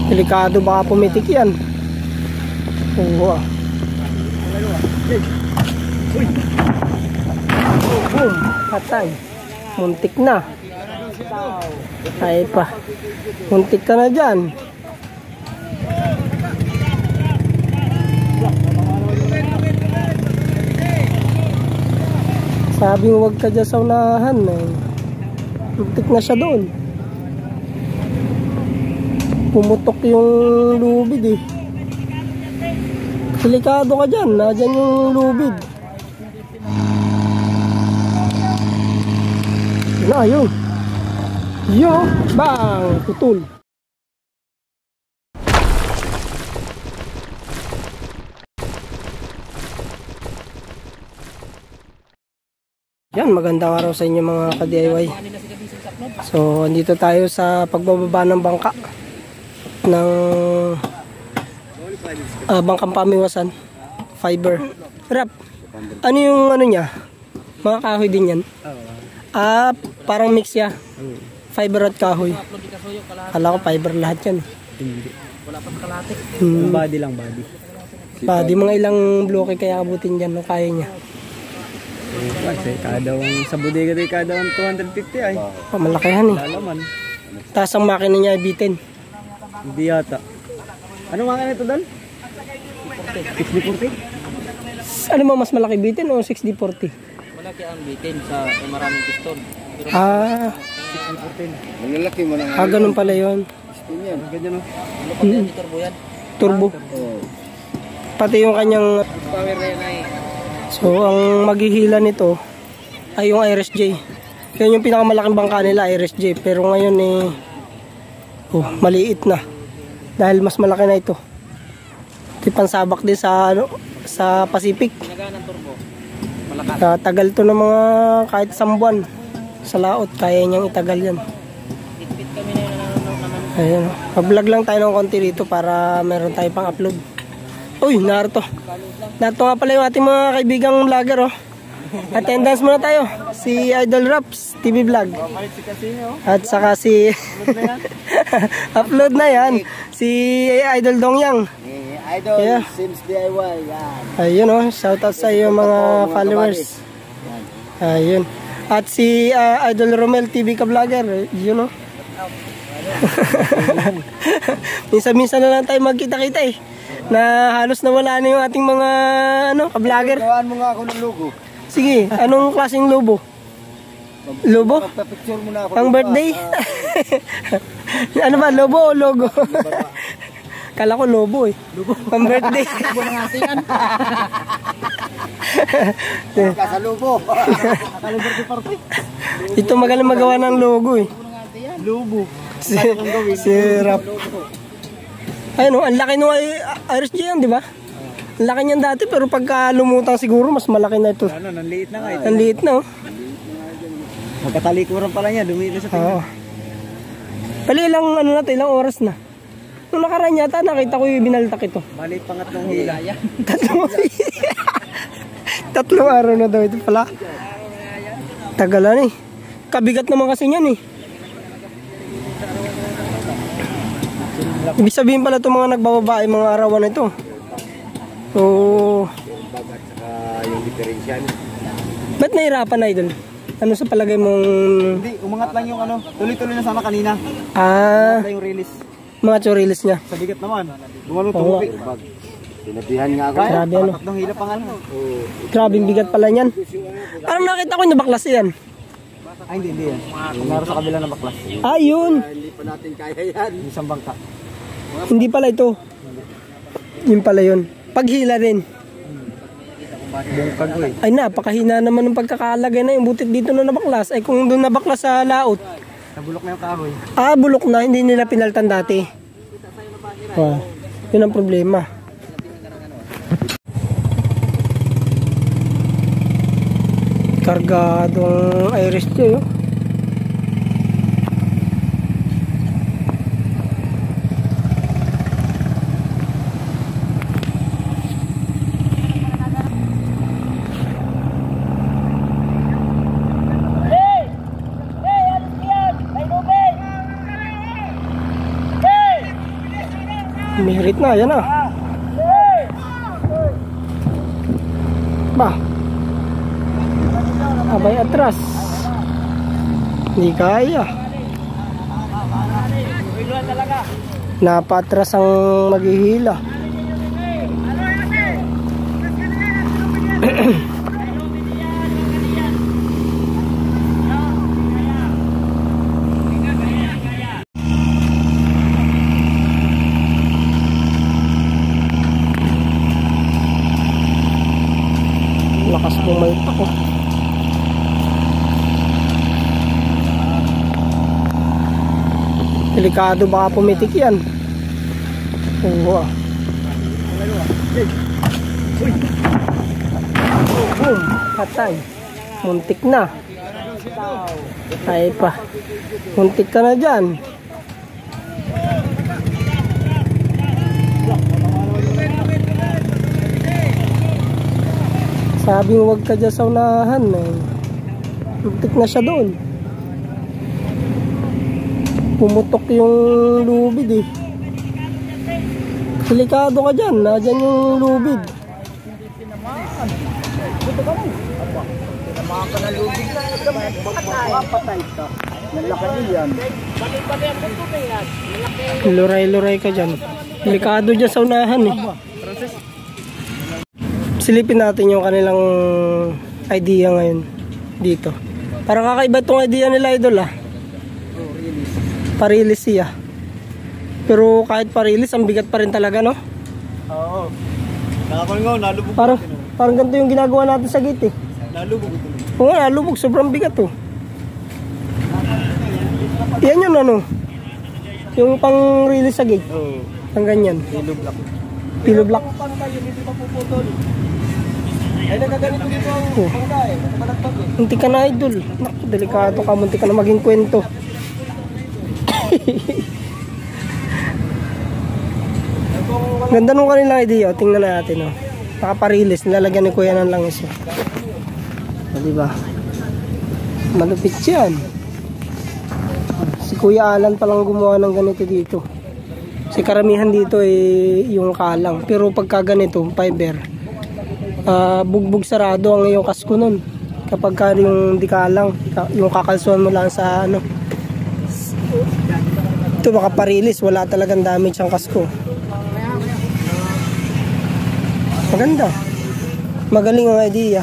Delikado, baka pumitik yan. Oo. Boom, patay. Muntik na. Ay pa. Muntik ka na dyan. Sabi mo wag ka dyan sa unahan eh. Muntik na siya doon. Pumutok yung lubid eh. Delikado ka dyan. Nadyan yung lubid. Yun na, yun. Yo, bang! Putol. Yan, magandang araw sa inyo mga ka-DIY. So, andito tayo sa pagbababa ng bangka ng bangkang pamiwasan. Fiber. Rap, ano yung ano niya? Mga kahoy din yan? Parang mix ya. Fiber at kahoy. Kala ko fiber lahat yan. Hindi. Wala pang kalate. Body lang, body. Body, mga ilang bloke kaya abutin dyan, no? Kaya niya. Kasi kadawang sa bodega tayo kadawang 250 ay. Pamalakihan eh. Lalaman. Tapos ang makina niya ay bitin. Hindi yata. Ano makina ito dal? 6040? Ano mo mas malaki bitin o 60-40? Malaki ang bitin sa maraming piston. Pero 6040. Malalaki mo na nga. Ganun pala yun. Ganyan o. ano pa yan? Turbo yan. Turbo. Pati yung kanyang... Power na yan ay. So, ang maghihila nito ay yung IRSJ. Yan yung pinakamalaking bangka nila, IRSJ. Pero ngayon eh, maliit na. Dahil mas malaki na ito. Ito pansabak din sa, sa Pacific. Pinagaan ng turbo. Malakas. Tagal to ng mga kahit 1 buwan sa laot. Kaya niyang itagal yan. Itpit kami na naman. Ayan. Mag-vlog lang tayo ng konti dito para meron tayo pang upload. Uy, narito. Narito nga pala yung ating mga kaibigang vlogger, oh. Attendance muna tayo. Si Idol Raps TV Vlog. At saka si upload na yan. Si Idol Dongyang. Idol, Yeah. Sims DIY. Yan. Ayun, oh. Shoutout sa iyo mga followers. Ayun. At si Idol Romel TV ka vlogger. Yun, oh. Minsan-minsan na lang tayo magkita-kita eh. Na halos nawala na yung ating mga ka-vlogger. Gawaan mo nga ako ng logo. Sige, anong klaseng lobo? Lobo? Magpa-picture mo na ako. Pang birthday? Ano ba, lobo o logo? Kala ko lobo eh. Pang birthday. Turbo na natin yan. Sa logo. Ito magaling magawa ng logo eh. Logo. Si Rap. Ayun, ang laki nung IRSJ yan, di ba? Ang laki niyan dati, pero pagka lumutang siguro, mas malaki na ito. Ano, nanliit na nga ito. Ang liit na, oh. Magkatalikuran pala niya, dumili sa tingin. Oo. Pali ilang, ilang oras na. Nung nakaraan yata, nakita ko yung binaltak ito. Maliit pangatlong hila. Tatlong araw na daw ito pala. Tagalan eh. Kabigat naman kasi niyan eh. Ibig sabihin pala itong mga nagbababa ay mga arawan na ito. So, Yung differential. ba't nahirapan na idol? Ano sa palagay mong... Hindi, umangat lang yung ano. Tuloy-tuloy na sana kanina. Ah, Umangat lang yung release. mga chorilis niya. Sa bigat naman. Gumano Oo. tubig. Sinabihan nga ako. Grabe ano. Tatlong hila pa nga lang. Grabe bigat pala niyan. Parang nakita ko yung baklas yan. Ay, hindi yan. Meron sa kabila ng baklas. Ah, yun. Hindi pa natin kaya yan. Isang bangka. Hindi pala ito. Yun pala yun. Paghila rin. Bungkag ko eh. Ay napakahina naman ng pagkakalagay na yung butit dito na nabaklas. Ay kung doon nabaklas sa laot. Nabulok na yung kahoy. Ah, bulok na. Hindi nila pinaltan dati. Ah, yun ang problema. Kargado ang iris niya, yun. Merit na, yan na. Ba? Abay atras. Hindi kaya. Napatras ang maghihila. Lakas bumalik ako. Delikado baka pumitik yan. Oo. Boom, patay. Muntik na. Ay pa. Muntik ka na dyan. Sabi huwag ka dyan sa unahan eh. Muntik na siya doon. Pumutok yung lubid eh. Delikado ka dyan. Nadyan yung lubid. Luray-luray ka dyan. Delikado dyan sa unahan eh. Silipin natin yung kanilang idea ngayon dito. Parang kakaiba itong idea nila, idol ah. Parilis siya. Pero kahit parilis, ang bigat pa rin talaga, no? Oo. Nakapal nga, nalubog. Parang ganito yung ginagawa natin sa gate eh. Nalubog ito. Oo nga, nalubog. Sobrang bigat oh. Yan yun ano. Yung pang release sa gate. Oo. Ang ganyan. Pillow block. Pillow block. Paano tayo, hindi mapuputol? Ay, nagaganito dito ang bangga eh. Nakabalagtag eh. Munti ka na, idol. Naku, delikado ka. Munti ka na maging kwento. Ganda nung kanilang idea. Tingnan natin oh. Nakaparilis. Nilalagyan ni Kuya ng langis oh. Diba? Malupit yan. Si Kuya Alan palang gumawa ng ganito dito. Si karamihan dito ay yung kalang. Pero pagka ganito, fiber, bugbog sarado ang iyong kasko nun. Kapag ka yung di kalang, yung kakalsuan mo lang sa ano. Ito makaparilis, wala talagang damage ang kasko. Maganda. Magaling ang idea.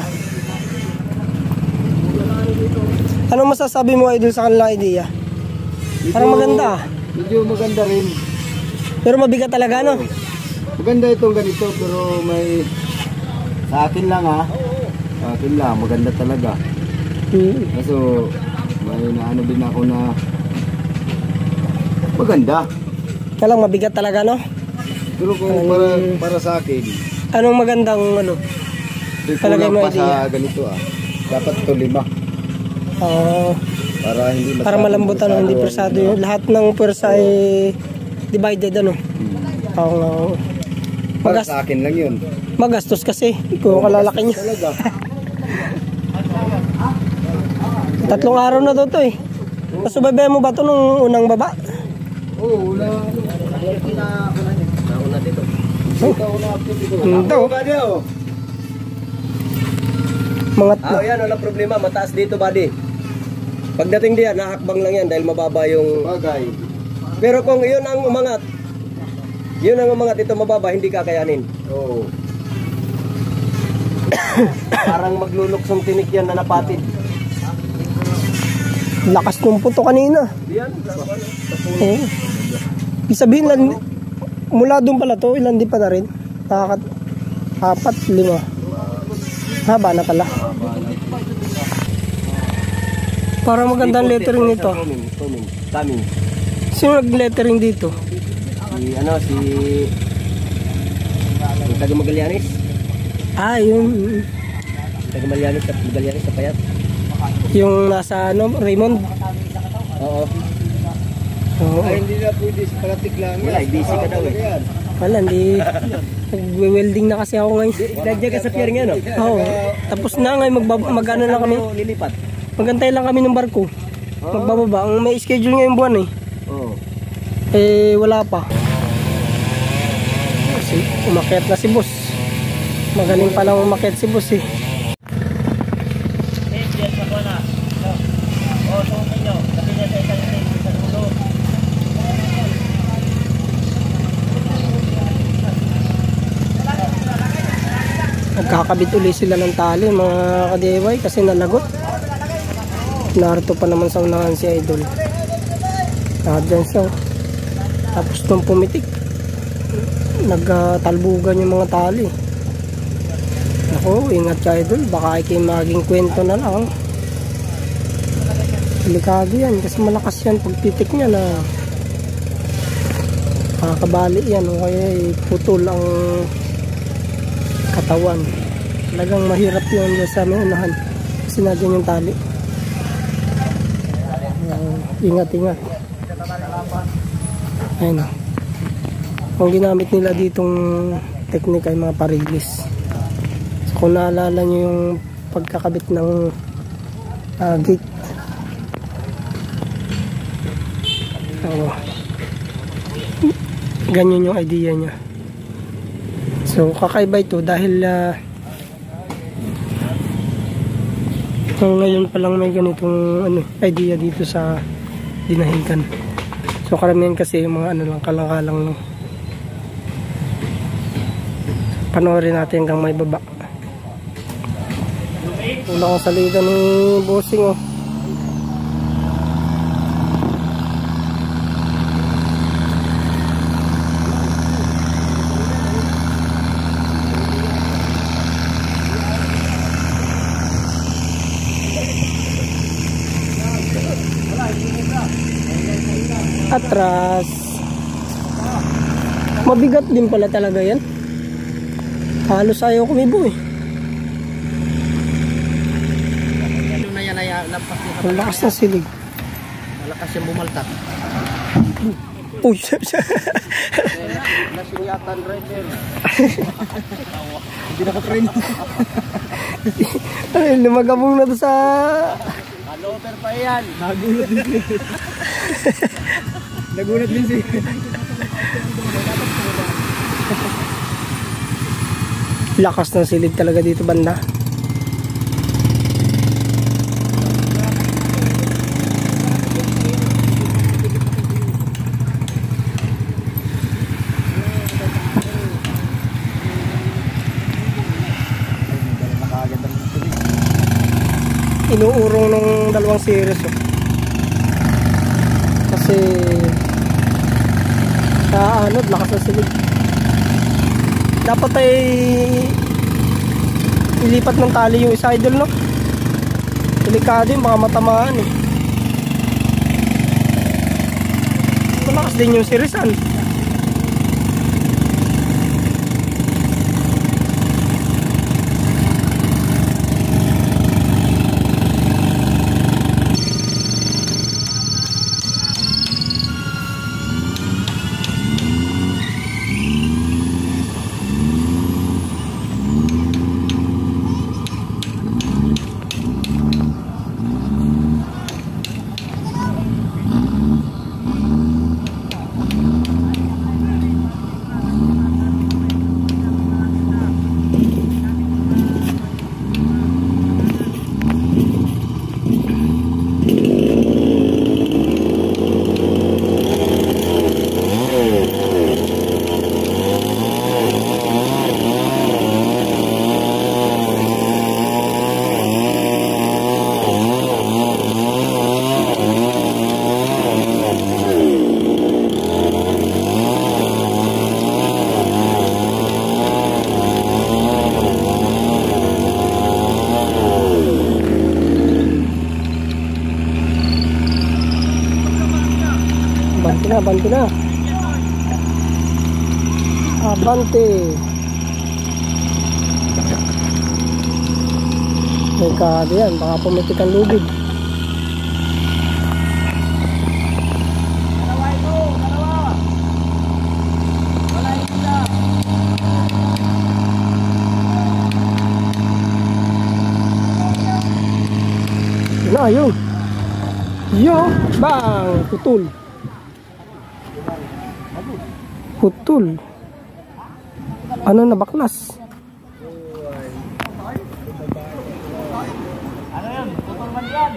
Anong masasabi mo, idol, sa kanilang idea? Parang maganda. Medyo maganda rin. Pero mabigat talaga, no? Maganda itong ganito, pero may... Sa akin lang ha. Sa akin lang, maganda talaga. Kaso, may naano din ako na... Maganda. Kaya lang mabigat talaga, no? Pero kung para sa akin, Anong magandang ano? Palagay mo kulang pa idea? sa ganito ah. Dapat ito 5. Para hindi masyado Para malambot ano, hindi persado yun. Lahat ng persa ay divided ano. Oo. Para sa akin lang yun. Magastos kasi kung kalalaki niya. Talaga. 3 araw na to eh. Nasubaybay mo ba to nung unang baba? Oo, una dito. Ito. Mangat na. Yan, wala problema. Mataas dito, buddy. Pagdating diyan, nakakbang lang yan dahil mababa yung... Bagay. Pero kung yun ang umangat, ito mababa, hindi kakayanin. Oo. Parang magluluksong tinik yan na napatid. Lakas ng puto kanina. Yan, Oo. Ibig sabihin lang, mula doon pala to, ilan di pa na rin? 4, 5. Haba na pala. Parang magandang lettering nito. Coming. Sino nag-lettering dito? Si taga Magallanes. Yun. Taga Magallanes sa Payat. Yung nasa Raymond. Oo. Oo. Ay, hindi na pwede sa palatik lang. Wala, busy ka daw eh. Wala, hindi. Nag-welding na kasi ako ngayon. Nagdiyan ka sa pier nga, no? Oo. Tapos na ngayon, mag-ano lang kami. Lilipat. Magantay lang kami ng barko. Magbababa. Ang may schedule ngayong buwan eh. Oo. Wala pa. umakyat na si boss. Magaling palang umakyat si boss eh. Nagkakabit uli sila ng tali mga ka-DIY kasi nalagot. Narito pa naman sa unahan si Idol. Dyan siya. Tapos nung pumitik, nagtalbugan yung mga tali. Ako, ingat ka Idol, baka ay maging kwento na lang. Delikado yan kasi malakas yan pagtitik niya na kakabali yan o kaya putol ang katawan. Talagang mahirap yun sa may unahan kasi nandiyan yung tali. Ingat-ingat. Ayun na. Ang ginamit nila ditong technique ay mga parilis. So, kung naalala nyo yung pagkakabit ng gate. Ganyan yung idea niya. So kakaiba ito dahil ngayon pa lang may ganitong idea dito sa Dinahican. So karamihan kasi yung mga lang kalang-kalang lang. Panoorin natin hanggang may baba. Wala kong salida ni bossing oh. Atras. Mabigat din pala talaga yan. Halos ayaw kumibo eh. Ang lakas na silig. Malakas yung bumaltak. Uy, Nasiyatan rider. Hindi naka-train. ay, lumagabong na to sa... Over pa yan. Nagulat din siya. Nagulat din siya. Lakas ng silig talaga dito banda. Inuurong ng dalawang series oh. Kasi lakas ng silig. Dapat ay ilipat ng tali yung isa Idol no. Delikado yun, baka matamaan eh. Malakas din yung serisan. Abante na. Abante. Delikado yan, baka pumitik ang lubid. Na, yun. Yun, bang, putol. Putol. Ano na baklas? Ano yun? Putol man yan.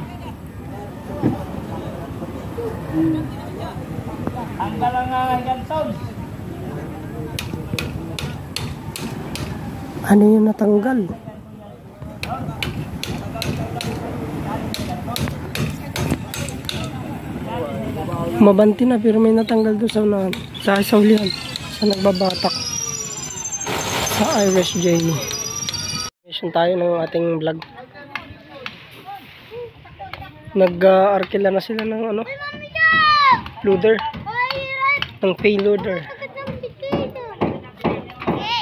Ang galangan ganton. Ano yung natanggal? Mabanti na pero may natanggal doon sa unahan. Sa isaulihan. Sa nagbabatak. Sa Irish Jamie. Mission tayo ng ating vlog. Nag-arkila na sila ng ano? Loader. Ng payloader.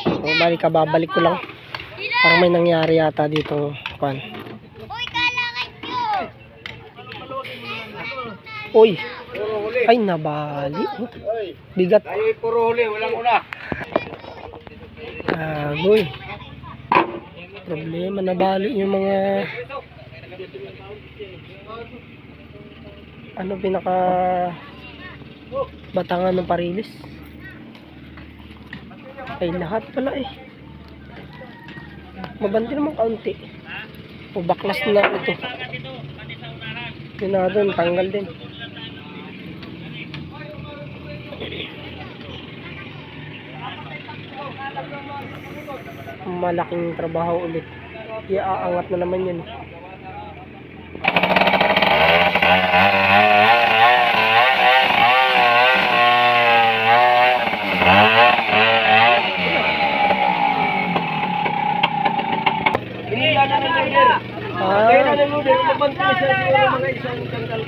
So, balik kababalik ko lang. Parang may nangyari yata dito. Kwan. Uy! Ay, nabali. Bigat. Ay, puro huli. Walang una. Agoy. Problema, nabali yung mga ano pinaka batangan ng parilis. Ay, lahat pala eh. Mabanti naman kaunti. O baklas na ito. Yun na doon, tanggal din. Malaking trabaho ulit. Iaangat na naman yan. Hinila na ng loader. Kaya na ng loader, mabanti na siya siguro mga isang tanggal.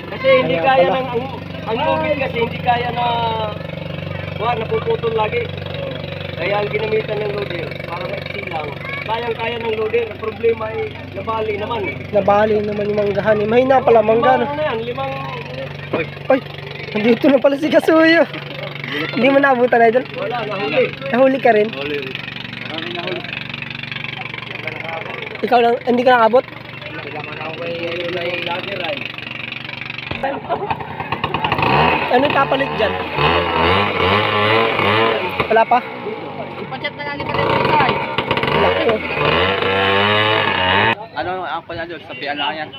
Kasi hindi kaya ng ang tubig kasi hindi kaya na napuputol lagi. Kaya ang ginamitan ng loader para maiksi lang. Kaya ng loader. Ang problema ay nabali naman. Nabali naman yung manggahan. Mahina pala mangga. Ano na yan? Limang... Ay, nandito na pala si Kasuyo. Hindi mo naabutan, Idol? Wala, nahuli. Nahuli ka rin? Marami nahuli. Ikaw lang, hindi ka nakabot? Ayun ay lager ay. Ano kapalit dyan? Wala pa? Ipachat na lang rin yung isay. Laki oh. Ano ang panalo? Sabihan lang yan.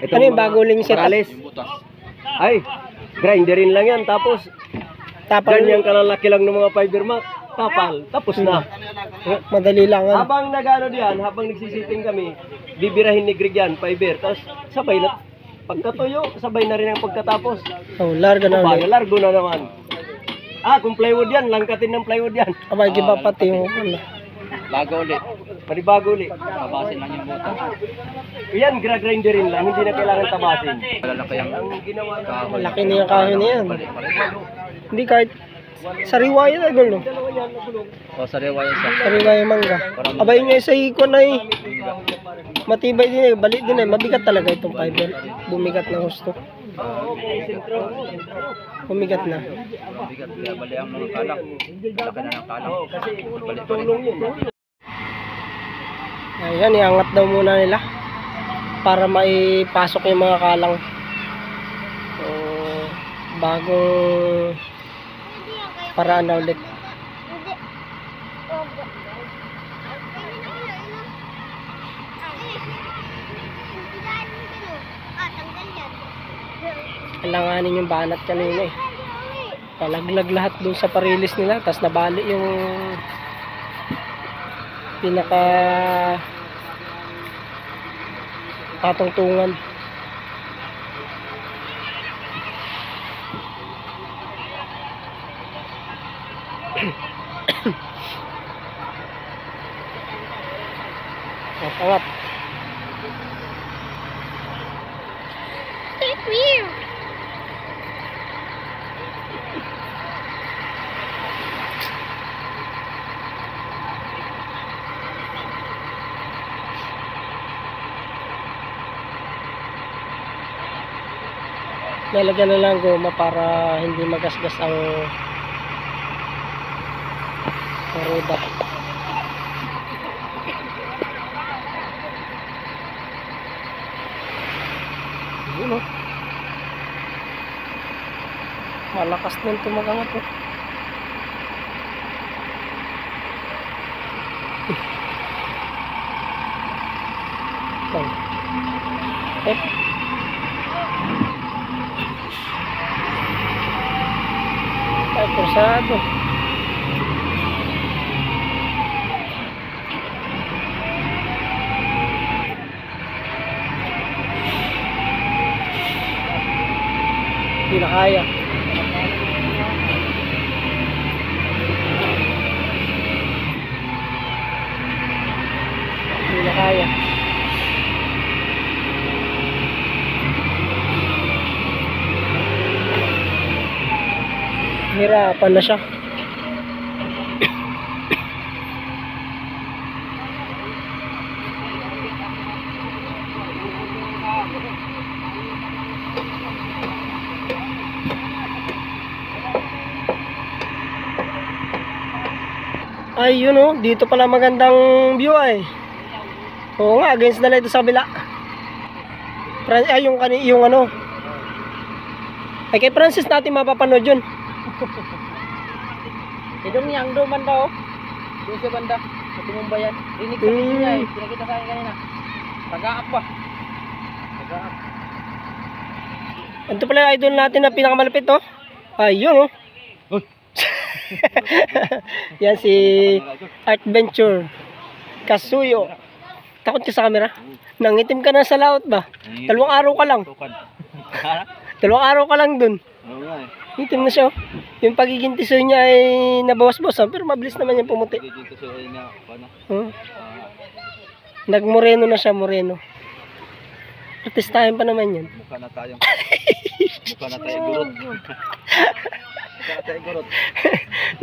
Ano yung bago uling setup? Yung butas. Ay, grinderin lang yan. Tapos, Tapal ganyan kalalaki lang ng mga fibermax. Tapal. Tapos na. Madali lang ano. Habang nagano diyan, habang nagsisiting kami, bibirahin ni Greg yan, fiber. Tapos, sabay na. Pagkatuyo, sabay na rin ang pagkatapos. Oh, larga na Bago, ulit. largo na naman. Kung plywood yan, langkatin ng plywood yan. Abay, giba pati yung ano. Bago ulit. Panibago ulit. Tabasin lang yung butas. Yan, grinderin lang, hindi na kailangan tabasin. Malalaki ang Ang ginawa na Malaki na yung kahoy na yan. Hindi kahit sariwa yun, Idol, no? dalawa yan, nagulong. O, sariwa yun sa. Sariwa yung mangga. Abay nyo sa ikon ay matibay din eh. Balik din eh. Mabigat talaga itong fiber. Bumigat na gusto. Bumigat na. Bigat. Kaya bali ang mga kalang. Laki na ng kalang. Kasi Balik pa rin. tulong yun. Ayan, iangat daw muna nila para maipasok yung mga kalang. So, bagong paraan na ulit. Kailanganin yung banat kanina eh. Palaglag lahat dun sa parilis nila. Tapos nabali yung pinaka patungtungan. Angat. It's weird. Lalagyan na lang goma para hindi magasgas ang roda. Yun o. Malakas din tumagangat oh. Ay, persado. Hindi na kaya. Hindi na kaya. Hirapan na siya. Ay, yun oh, dito pala magandang view ay. Oo nga, against the light sa kabila. Ay, yung ano. Ay, kay Francis natin mapapanood yun. Idong yang do banda oh. Doon sa banda. Sa Tumumbayan. Rinig sa video niya eh. Pinakita sa akin kanina. Tagaak ba? Tagaak. Ito pala yung idol natin na pinakamalapit oh. Ay, yun oh. Yan si Adventure Kasuyo. Takot ka sa camera? Nangitim ka na sa laot ba? 2 araw ka lang. 2 araw ka lang dun. Itim na siya oh. Yung pagiging tisoy niya ay nabawas-bawas pero mabilis naman yung pumuti. Nagmoreno na siya, moreno. Artistahin pa naman yan. Mukha na tayong gurot.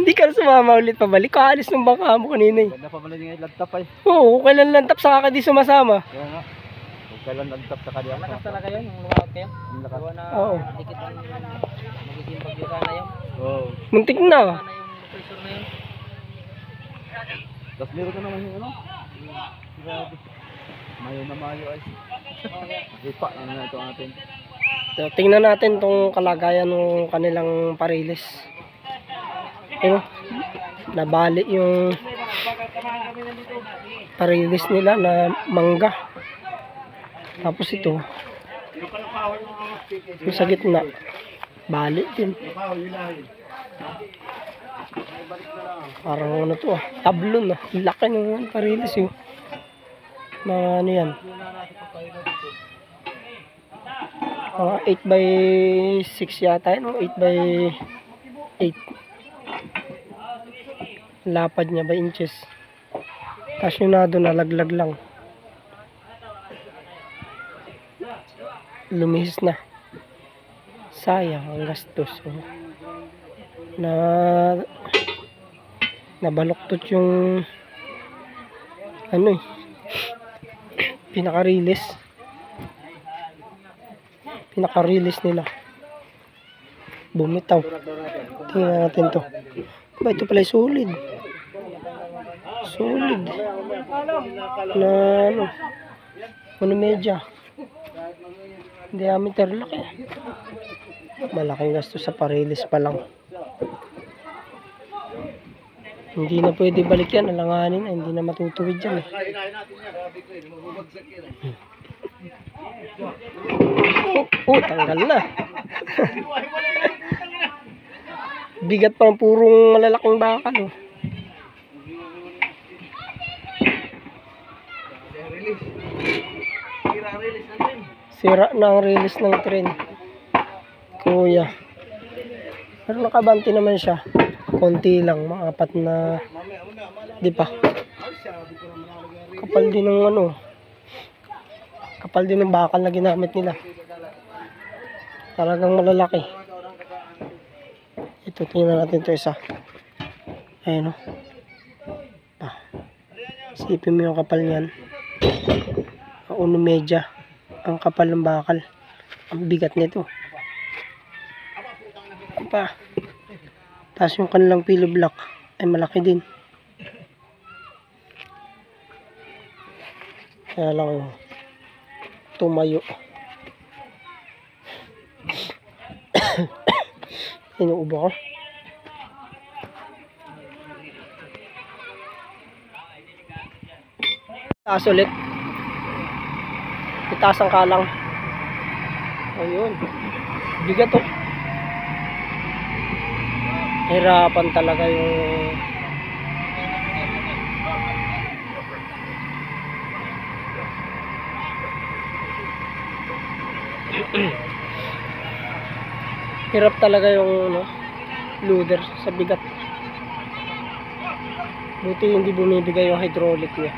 Hindi ka na sumama ulit pabalik. Kaalis ng bangka mo kanina eh. Ganda pa pala yung lantap ay. Oo, kailan lantap sa kakadi sumasama. Kaya nga. Kailan lantap sa kanya. Lakas talaga yun, yung lumaot kayo. Gawa na Oo. dikit ang magiging bagyo sana yun. Oo. Muntik na. Sana yung pressure na yun. Tapos meron ka naman yung ano? Grabe. Mayo na mayo ay. Ipa na ito atin. So, tingnan natin tong kalagayan ng kanilang parilis. Ayun, nabali yung parilis nila na mangga. Tapos ito, yung sa gitna, bali din. Parang ano to ah, tablon ah. Laki ng parilis yun. Mga ano yan. 8 by 6 yata yun, 8 by 8. Lapad niya by inches. Tapos yun na doon, nalaglag lang. Lumihis na. Sayang ang gastos. Oh. Nabaluktot yung ano eh, pinaka-release nila. Bumitaw. Tingnan natin to. Ba, ito pala solid. Solid. Na ano, medya. Diameter laki. Malaking gastos sa parilis pa lang. Hindi na pwede balik yan. Alanganin na. Hindi na matutuwid yan eh. Tanggal na. Bigat pa ng purong malalaking bakal. Oh. Sira na ang release ng tren. Kuya. Pero nakabanti naman siya. Konti lang, mga 4 na, di pa. Kapal din ng ano. Kapal din ng bakal na ginamit nila. Talagang malalaki. Ito, tingnan natin ito isa. Ayan o. Isipin mo yung kapal niyan. Uno medya. Ang kapal ng bakal. Ang bigat nito. Pa. Tapos yung kanilang pillow block ay malaki din. Kaya lang tumayo. Inuubo ko. Taas ulit. Itaas ang kalang. Ayun. Bigat oh. Hirapan talaga yung hirap talaga yung loader sa bigat. Buti hindi bumibigay yung hydraulic niya.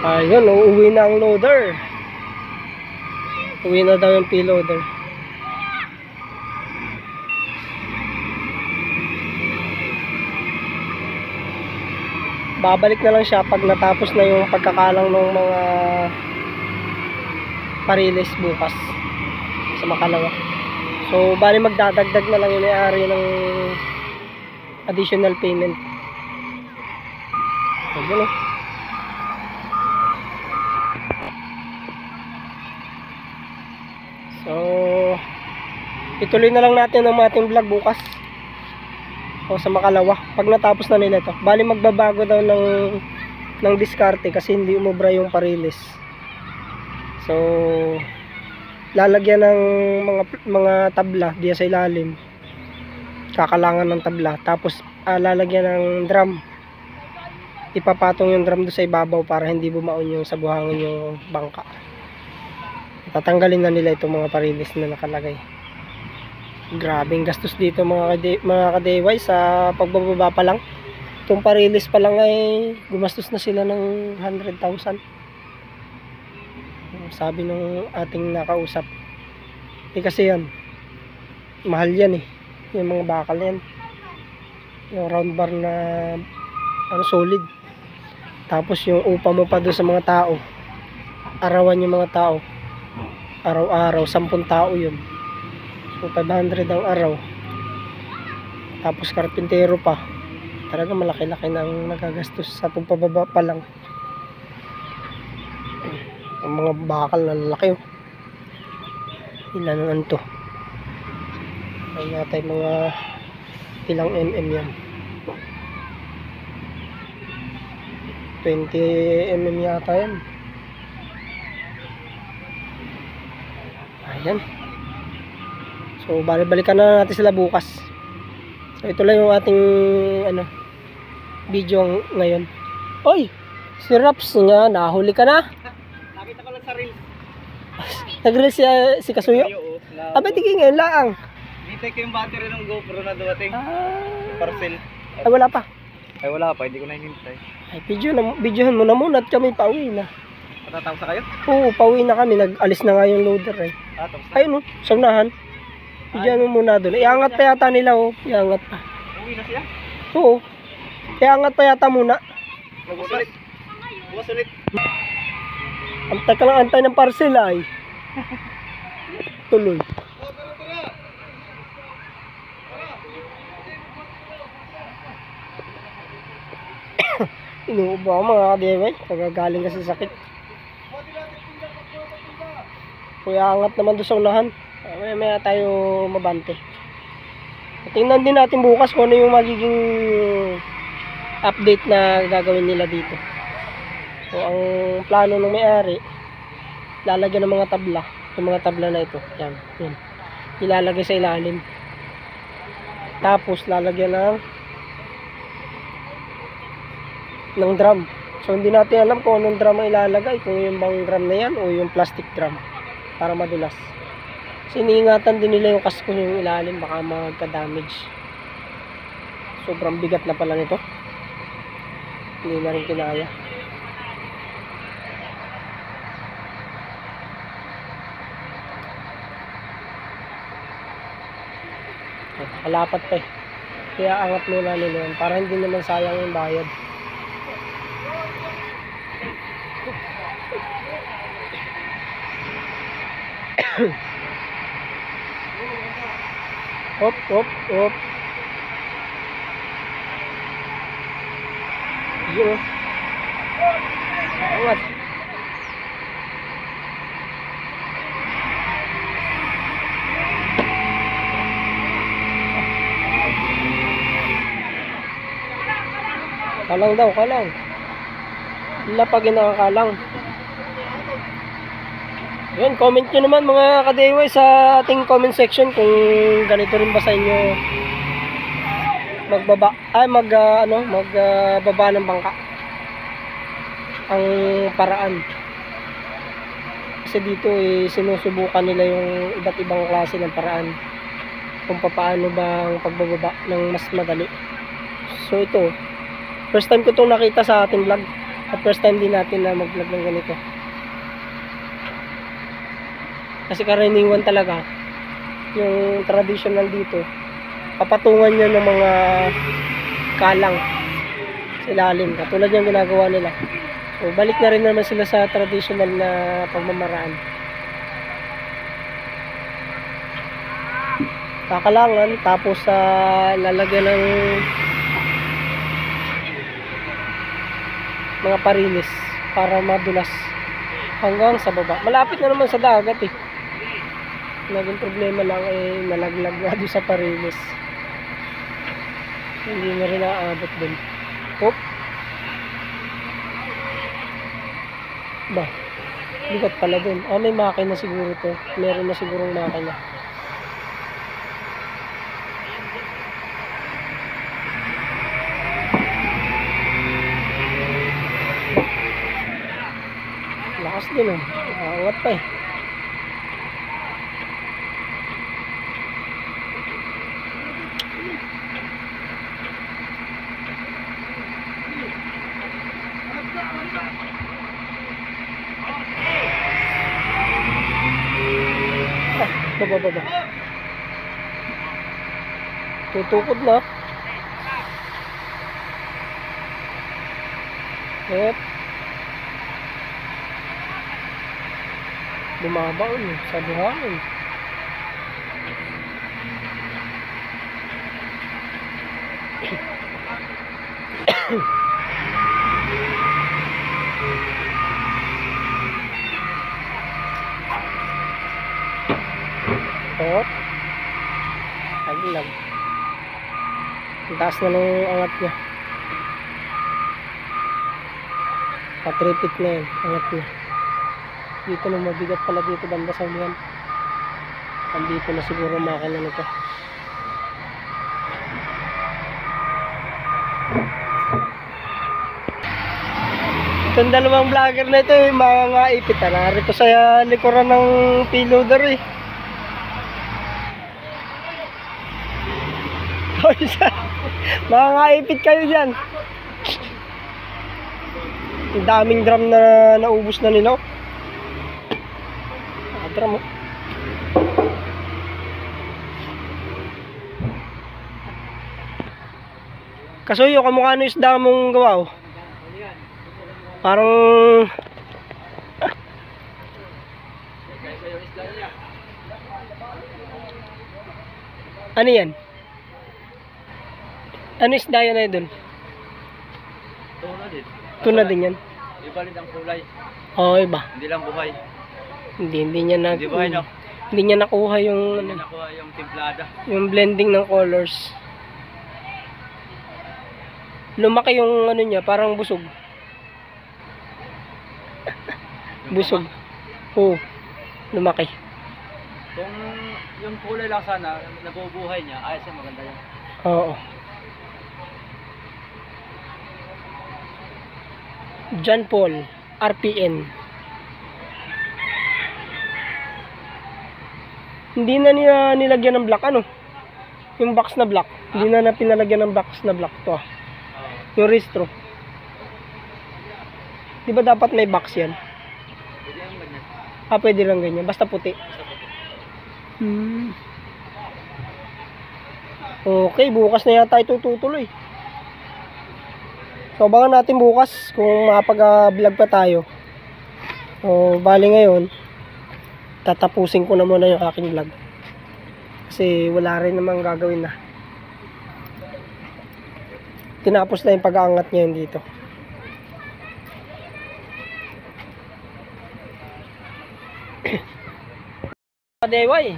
Ayun, uuwi na ang loader. Uwi na daw yung payloader. Babalik na lang siya pag natapos na yung pagkakalang ng mga parilis bukas sa Makalawa. So, bali magdadagdag na lang yung may-ari ng additional payment. Ayun oh. So, ituloy na lang natin ang ating vlog bukas o sa Makalawa pag natapos na nila ito. Bali magbabago daw ng diskarte kasi hindi umubra yung parilis. So, lalagyan ng mga tabla diya sa ilalim, kakalangan ng tabla, tapos lalagyan ng drum, ipapatong yung drum doon sa ibabaw para hindi bumaon yung sa buhangin yung bangka. Tatanggalin na nila itong mga parilis na nakalagay. Grabing gastos dito mga kadeyway sa pagbababa pa lang. Itong parilis pa lang ay gumastos na sila ng 100,000. Sabi ng ating nakausap. Kasi yan, mahal yan yung mga bakal yan. Yung round bar na solid. Tapos yung upa mo pa doon sa mga tao, arawan yung mga tao, araw-araw 10 tao yun. So 500 ang araw. Tapos karpintero pa. Talaga malaki-laki na ang nagagastos sa pagpababa pa lang. Ang mga bakal na lalaki oh. Ilan naman to? Ay natay mga ilang mm yan. 20 mm yata yan. Ayan. So balik-balikan na natin sila bukas. So ito lang yung ating video ngayon. Oy, si Raps nga, nahuli ka na. Nakita ko lang sa reels. Nag-reels si Kasuyo. Abay tigil ngayon lang. Hintay ko yung battery ng GoPro na dumating. Parcel. Ay wala pa. Ay wala pa, hindi ko na hinintay. Ay videohan mo na muna at kami pauwi na. Matatapos na kayo? Oo, pauwi na kami. Nag-alis na nga yung loader eh. Tapos na. Ayun sa unahan. Videohan mo muna doon. Iangat pa yata nila oh. Iangat pa. Uwi na siya? Oo. Iangat pa yata muna. Bukas ulit. Bukas ulit. Antay ka lang antay ng parcel ay. Tuloy. Inuubo ako mga kadeway. Kagagaling kasi sakit. Kuya angat naman doon sa unahan. Maya tayo mabante. Tingnan din natin bukas kung ano yung magiging update na gagawin nila dito. So ang plano ng may-ari, lalagyan ng mga tabla, yung mga tabla na ito, yan, yan, ilalagay sa ilalim, tapos lalagyan ng drum. So hindi natin alam kung anong drum ang ilalagay, kung yung bang drum na yan o yung plastic drum para madulas. So iniingatan din nila yung kasko yung ilalim, baka magka-damage. Sobrang bigat na pala nito, hindi na rin kinaya. Kalapat pa eh, kaya angat muna nila yan para hindi naman sayang yung bayad. Hop, hop, hop. Yun. Angat. Kalang daw, kalang. Lapagin nakakalang. Yun, comment nyo naman mga ka-DIY sa ating comment section kung ganito rin ba sa inyo magbaba ng bangka ang paraan. Kasi dito sinusubukan nila yung iba't ibang klase ng paraan kung paano bang pagbababa ng mas madali. So ito, first time ko itong nakita sa ating vlog at first time din natin na mag-vlog ng ganito. Kasi karaniwan talaga yung traditional dito, papatungan nyo ng mga kalang sa ilalim, katulad yung ginagawa nila. So balik na rin naman sila sa traditional na pagmamaraan. Kakalangan, tapos lalagyan ng mga parinis para madulas hanggang sa baba. Malapit na naman sa dagat eh. Naging problema lang nalaglag na doon sa parinis. Hindi na rin naaabot doon. Hop. Ba, bigat pala doon. May makina siguro to. Meron na sigurong makina. Lakas din oh. Angat pa eh. Baba. Tutukod na. Yep. Bumabaon sa buhangin. Hop. Aglag. Ang taas na ng angat niya. Patripit na yan. Angat niya. Dito na mabigat pala dito banda sa ulihan. Andito na siguro makina nito. Itong dalawang vlogger na ito mga ipit. Narito sa likuran ng payloader eh. Mga ipit kayo dyan. Ang daming drum na naubos na nila. Drum oh. Kasuyo, kamukha ng isda mong gawa oh. Parang ano yan? Ano isda yan ay doon? Tuna din. Tuna din yan. Iba rin ang kulay. Oo, iba. Hindi lang buhay. Hindi niya na. Hindi buhay, no? Hindi niya nakuha yung Hindi nakuha yung timplada. yung blending ng colors. Lumaki yung ano niya, parang busog. Busog. Oo. Lumaki. Kung yung kulay lang sana, nabubuhay niya, ayos yan, maganda yan. Oo. John Paul, RPN. Hindi na niya nilagyan ng black, ano? Yung box na black. Hindi na pinalagyan ng box na black to. Yung restro. Di ba dapat may box yan? Pwede yung ganyan. Pwede lang ganyan. Basta puti. Okay, bukas na yata ito tutuloy. So, abangan natin bukas kung makapag-vlog pa tayo. So, bali ngayon, tatapusin ko na muna yung aking vlog. Kasi wala rin namang gagawin na. Tinapos na yung pag-aangat niya dito. Deway,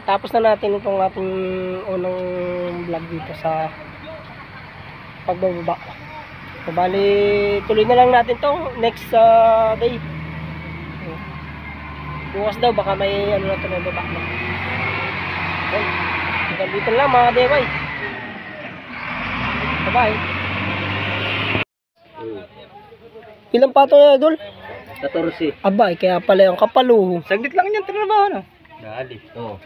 tapos na natin itong ating unang vlog dito sa pagbababa. So, bali, tuloy na lang natin to next day. Bukas daw baka may ano na ito na baba na. Okay, hanggang dito lang mga Deway. Bye bye. Ilang pato na idol? 14. Abay, kaya pala yung kapalo. Saglit lang yan, trabaho, no? Dali. Oo.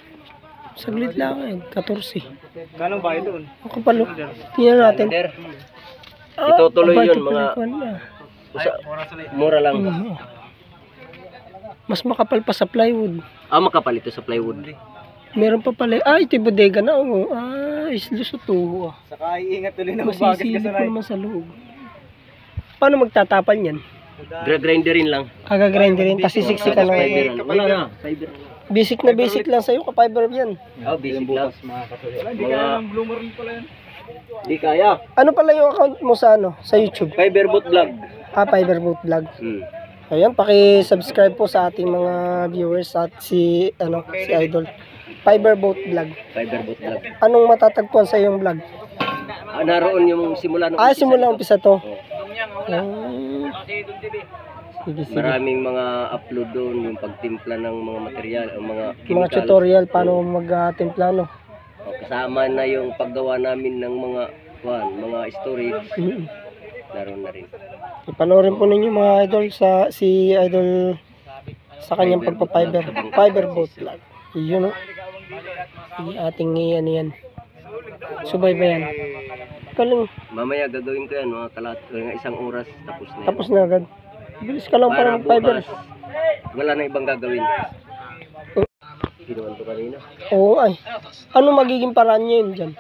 Saglit lang eh, 14. Ganong bahay doon? Ang kapalo. Tingnan natin. Itutuloy abay, yun, ito mga pala na. mura lang. Mas makapal pa sa plywood. Makapal ito sa plywood. Meron pa pala. Ito yung bodega na. Oh. Islos ito. Saka iingat tuloy na mabagat ka Masisilip sa ko naman sa loob. Paano magtatapal yan? Grinderin lang. Grinderin, tapos sisiksik ka lang. Fiber. Wala na. Fiber. Basic na basic lang sa'yo, ka-fiber yan. Basic lang. Hindi kaya ng bloomer rin pala yan. Di kaya. Ano pala yung account mo sa sa YouTube? Fiberboat vlog. Fiberboat vlog. Ayan, paki-subscribe po sa ating mga viewers at si Idol. Fiberboat vlog. Fiberboat vlog. Anong matatagpuan sa iyong vlog? Naroon yung simula ng Simula umpisa to. Sige. Maraming mga upload doon, yung pagtimpla ng mga material, ang mga Mga chemical. tutorial paano mag-timpla, no? Kasama na yung paggawa namin ng mga storage. Naroon na rin. Ipanoorin po ninyo mga idol si Idol sa kanyang pagpa-fiber. Fiberboat vlog. Yun, no? Ating ano yan. Subaybayan. Kaling. Mamaya gagawin ko yan, mga isang oras, tapos na yan. Tapos na agad. Bilis ka lang Para parang fiber. bukas, wala na ibang gagawin. Ginawan ko kanina. Oo ay. Ano magiging paraan niya yun dyan?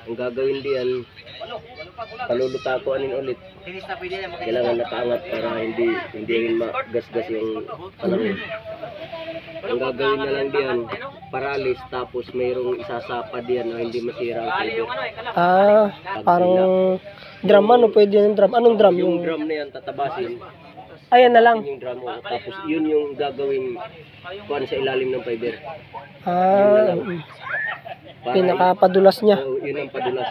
Ang gagawin diyan, paluluta ko anin ulit. Kailangan nakaangat para hindi rin magasgas yung palangin. Ang gagawin na lang diyan, paralis, tapos mayroong isasapa diyan na hindi masira ang fiber. Parang drum, ano pwede yung drum? Anong drum? Yung drum na yan tatabasin. Ayan na lang. Yung drum mo, tapos yun yung gagawin kuan sa ilalim ng fiber. Pinakapadulas niya. Yun ang padulas.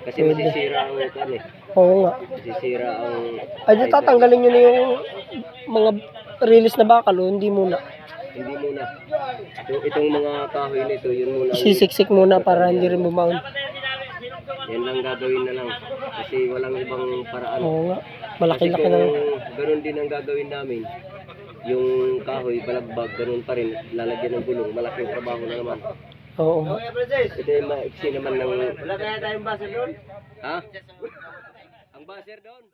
Kasi masisira ang kuan eh. Oo nga. Masisira ang Di tatanggalin nyo na yung mga release na bakal o hindi muna. hindi muna. Itong mga kahoy nito, yun muna. Isisiksik muna para hindi rin bumaon. Yan lang gagawin na lang. Kasi walang ibang paraan. Oo nga. Malaki-laki na lang. Ganun din ang gagawin namin. Yung kahoy, balagbag, ganun pa rin. Lalagyan ng gulong. Malaking trabaho na naman. Oo. Ito yung maiksi naman ng... Wala kaya tayong baser doon? Ha? Ang baser doon?